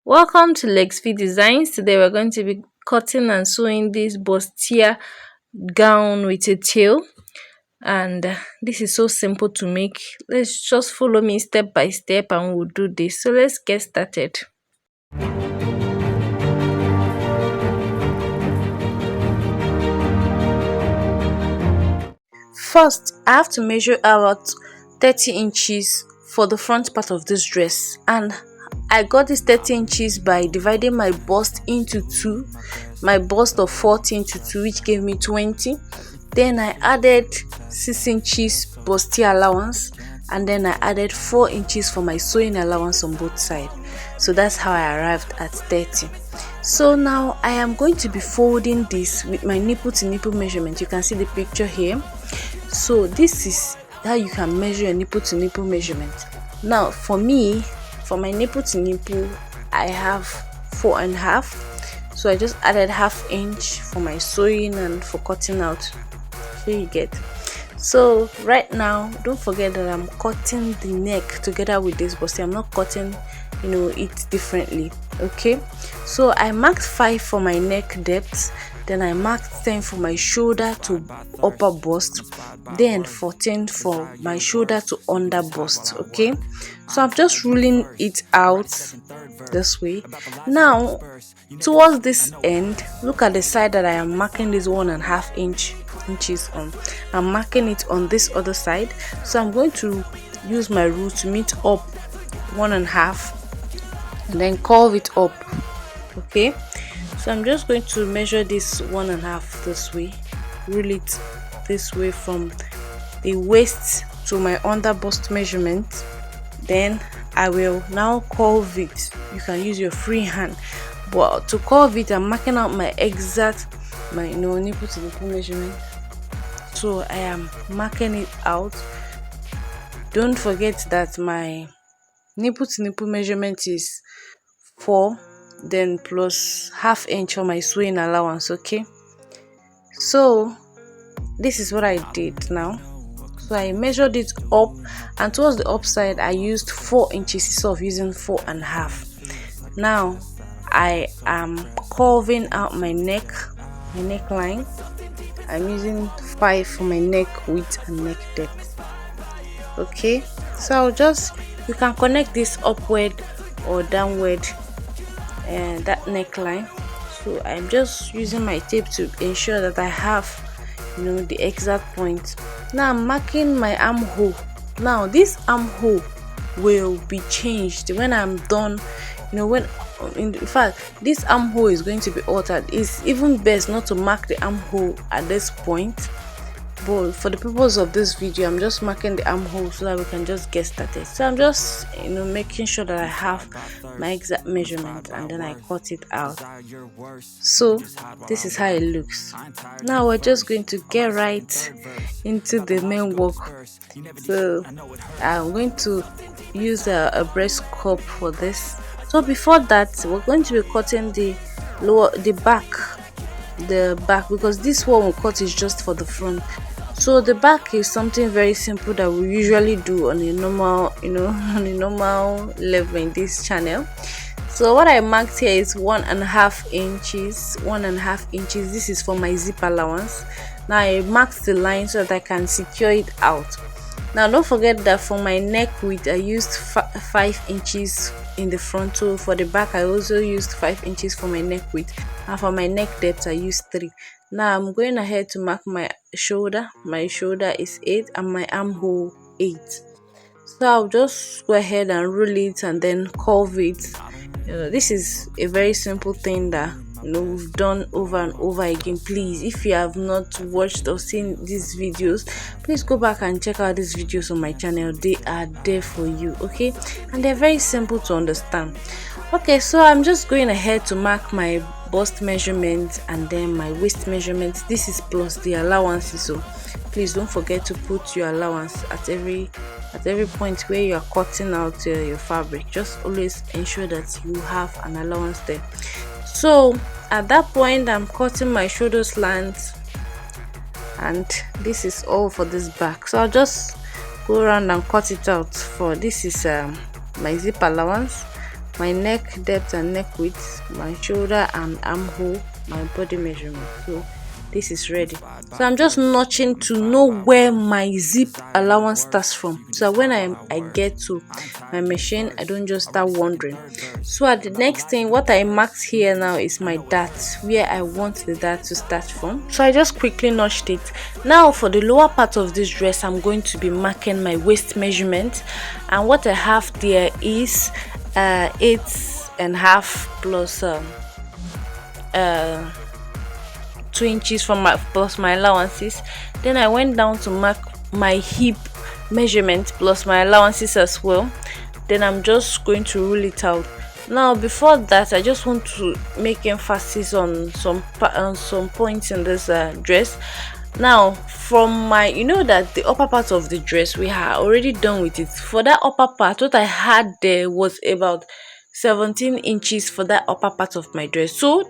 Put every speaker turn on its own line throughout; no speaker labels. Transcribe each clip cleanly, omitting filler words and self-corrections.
Welcome to Lex V Designs. Today we're going to be cutting and sewing this bustier gown with a tail, and this is so simple to make. Let's just follow me step by step and we'll do this. So let's get started. First, I have to measure out 30 inches for the front part of this dress, and I got this 30 inches by dividing my bust into two, my bust of 40 into 2, which gave me 20. Then I added 6 inches bustier allowance, and then I added 4 inches for my sewing allowance on both sides. So that's how I arrived at 30. So now I am going to be folding this with my nipple to nipple measurement. You can see the picture here. So this is how you can measure your nipple to nipple measurement. Now for me, for my nipple to nipple, I have 4.5. So I just added half inch for my sewing and for cutting out. So you get. So right now, don't forget that I'm cutting the neck together with this, but see, I'm not cutting it differently. Okay, so I marked 5 for my neck depth, then I marked 10 for my shoulder to upper bust, then 14 for my shoulder to under bust. Okay, so I'm just ruling it out this way. Now towards this end, look at the side that I am marking this 1.5 inches on. I'm marking it on this other side, so I'm going to use my rule to meet up 1.5 and then curve it up. Okay, so I'm just going to measure this 1.5 this way, rule it this way from the waist to my under bust measurement. Then I will now curve it. You can use your free hand, but to curve it, I'm marking out my exact nipple to nipple measurement. So I am marking it out. Don't forget that my nipple to nipple measurement is 4, then plus half inch for my sewing allowance. Okay, so this is what I did now. So I measured it up, and towards the upside I used 4 inches instead of using 4.5. Now I am curving out my neckline. I'm using 5 for my neck width and neck depth. Okay, so you can connect this upward or downward and that neckline. So I'm just using my tape to ensure that I have the exact point. Now I'm marking my armhole. Now this armhole will be changed when I'm done. In fact, this armhole is going to be altered. It's even best not to mark the armhole at this point, but for the purpose of this video, I'm just marking the armhole so that we can just get started. So I'm just making sure that I have my exact measurement, and then I cut it out. So this is how it looks. Now we're just going to get right into the main work. So I'm going to use a breast cup for this. So before that, we're going to be cutting the back, because this one we cut is just for the front. So the back is something very simple that we usually do on a normal on a normal level in this channel. So what I marked here is 1.5 inches. 1.5 inches. This is for my zip allowance. Now I marked the line so that I can secure it out. Now don't forget that for my neck width I used 5 inches in the front. So for the back I also used 5 inches for my neck width, and for my neck depth I used 3. Now I'm going ahead to mark my shoulder. My shoulder is 8 and my armhole 8. So I'll just go ahead and roll it and then curve it. This is a very simple thing that we've done over and over again. Please, if you have not watched or seen these videos, please go back and check out these videos on my channel. They are there for you, okay? And they're very simple to understand. Okay, so I'm just going ahead to mark my bust measurement and then my waist measurement. This is plus the allowances, so please don't forget to put your allowance at every point where you are cutting out your fabric. Just always ensure that you have an allowance there. So at that point I'm cutting my shoulder slant, and this is all for this back. So I'll just go around and cut it out. For this is my zip allowance, my neck depth and neck width, my shoulder and armhole, my body measurement. So this is ready. So I'm just notching to know where my zip allowance starts from, so when I get to my machine, I don't just start wondering. So at the next thing, what I marked here now is my dart, where I want the dart to start from. So I just quickly notched it. Now for the lower part of this dress, I'm going to be marking my waist measurement, and what I have there is 8.5 plus 2 inches from my plus my allowances. Then I went down to mark my hip measurement plus my allowances as well. Then I'm just going to rule it out. Now before that, I just want to make emphasis on some points in this dress. Now from my, that the upper part of the dress, we are already done with it. For that upper part, what I had there was about 17 inches for that upper part of my dress. So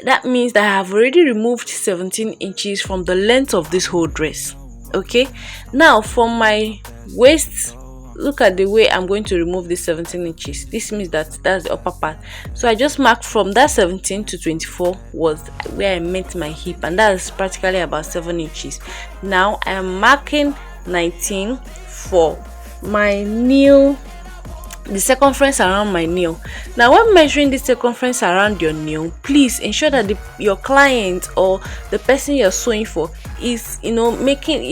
that means that I have already removed 17 inches from the length of this whole dress. Okay, now from my waist, look at the way I'm going to remove this 17 inches. This means that that's the upper part. So I just marked from that 17 to 24 was where I met my hip, and that's practically about 7 inches. Now I am marking 19 for my nail, the circumference around my nail. Now when measuring the circumference around your nail, please ensure that your client or the person you're sewing for is making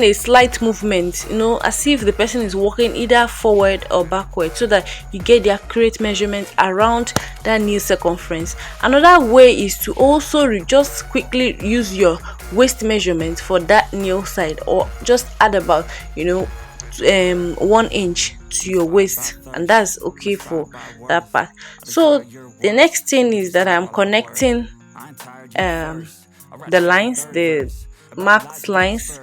a slight movement, as if the person is walking either forward or backward, so that you get the accurate measurement around that nail circumference. Another way is to also just quickly use your waist measurement for that nail side, or just add about 1 inch to your waist, and that's okay for that part. So the next thing is that I'm connecting the lines, the marked lines,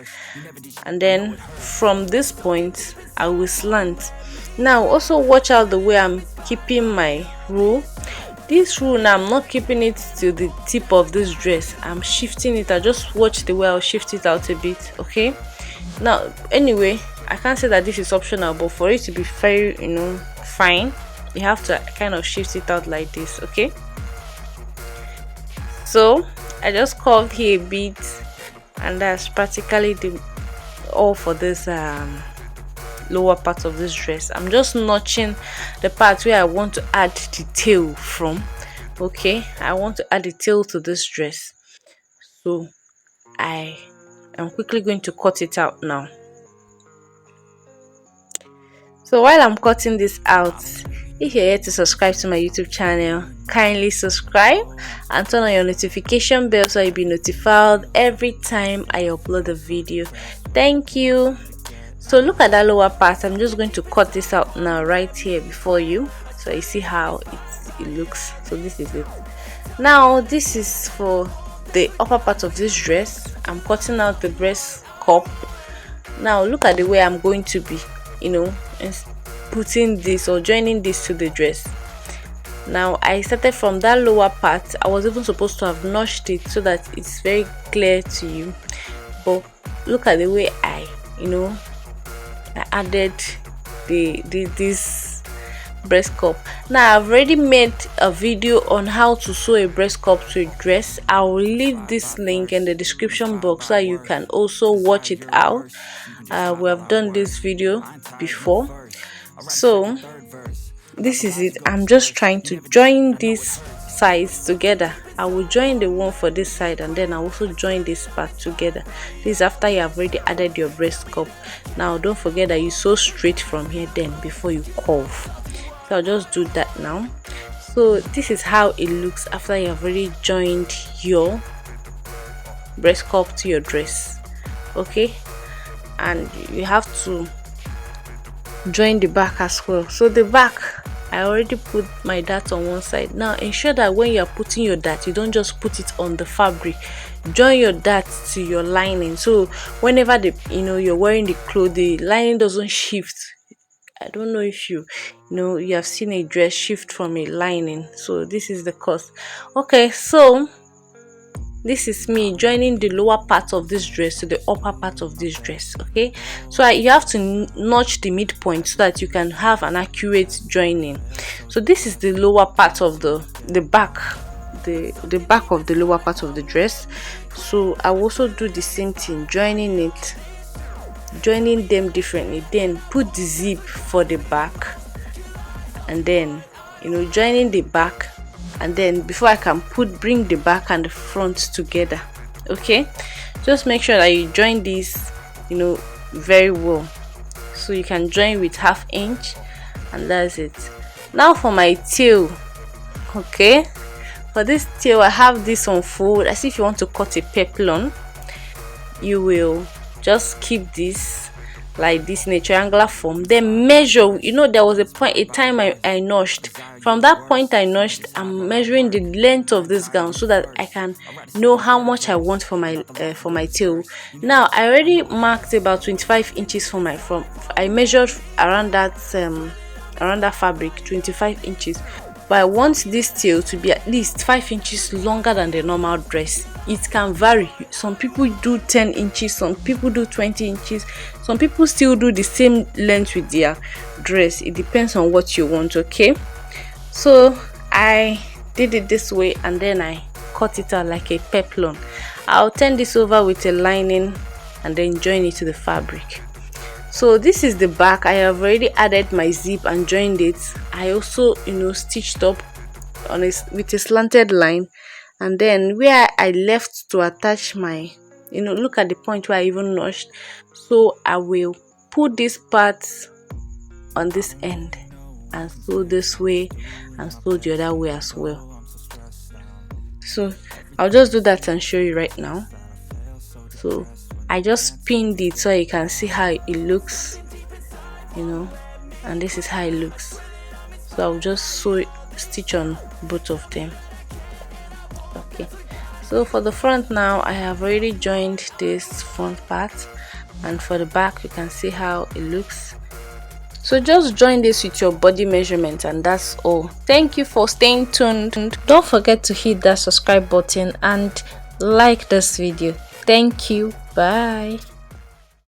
and then from this point I will slant. Now also watch out the way I'm keeping my rule. This rule now, I'm not keeping it to the tip of this dress, I'm shifting it. I just watch the way I'll shift it out a bit. Okay, now anyway, I can't say that this is optional, but for it to be very fine, you have to kind of shift it out like this. Okay, so I just curved here a bit, and that's practically all for this lower part of this dress. I'm just notching the part where I want to add the tail from. Okay, I want to add the tail to this dress, so I am quickly going to cut it out now. So while I'm cutting this out, if you're here to subscribe to my YouTube channel, kindly subscribe and turn on your notification bell so you'll be notified every time I upload a video. Thank you. So look at that lower part. I'm just going to cut this out now right here before you, so you see how it looks. So this is it. Now this is for the upper part of this dress. I'm cutting out the breast cup. Now look at the way I'm going to be putting this or joining this to the dress. Now I started from that lower part. I was even supposed to have notched it so that it's very clear to you, but look at the way I added this breast cup. Now I've already made a video on how to sew a breast cup to a dress. I will leave this link in the description box so you can also watch it out. We have done this video before, so this is it. I'm just trying to join these sides together. I will join the one for this side, and then I also join this part together. This is after you have already added your breast cup. Now don't forget that you sew straight from here then before you curve. So I'll just do that now. So this is how it looks after you have already joined your breast cup to your dress. Okay, and you have to join the back as well. So the back, I already put my dart on one side. Now ensure that when you're putting your dart, you don't just put it on the fabric. Join your dart to your lining, so whenever you're wearing the clothes, the lining doesn't shift. I don't know if you have seen a dress shift from a lining. So this is the cause. Okay, so this is me joining the lower part of this dress to the upper part of this dress. Okay, so you have to notch the midpoint so that you can have an accurate joining. So this is the lower part of the back, the back of the lower part of the dress. So I will also do the same thing, joining them differently, then put the zip for the back, and then joining the back, and then before I can bring the back and the front together. Okay, just make sure that you join this very well. So you can join with 1/2 inch, and that's it. Now for my tail. Okay, for this tail I have this on fold. As if you want to cut a peplum, you will just keep this like this in a triangular form, then measure. There was a time I notched. From that point I notched, I'm measuring the length of this gown so that I can know how much I want for my tail. Now I already marked about 25 inches for my front. I measured around that fabric, 25 inches, but I want this tail to be at least 5 inches longer than the normal dress. It can vary. Some people do 10 inches, some people do 20 inches, some people still do the same length with their dress. It depends on what you want. Okay, so I did it this way, and then I cut it out like a peplum. I'll turn this over with a lining and then join it to the fabric. So this is the back. I have already added my zip and joined it. I also stitched up with a slanted line, and then where I left to attach my look at the point where I even notched. So I will put this part on this end and sew this way and sew the other way as well. So I'll just do that and show you right now. So I just pinned it so you can see how it looks, and this is how it looks. So I'll just stitch on both of them. Okay, so for the front now, I have already joined this front part, and for the back you can see how it looks. So just join this with your body measurement, and that's all. Thank you for staying tuned. Don't forget to hit that subscribe button and like this video. Thank you. Bye.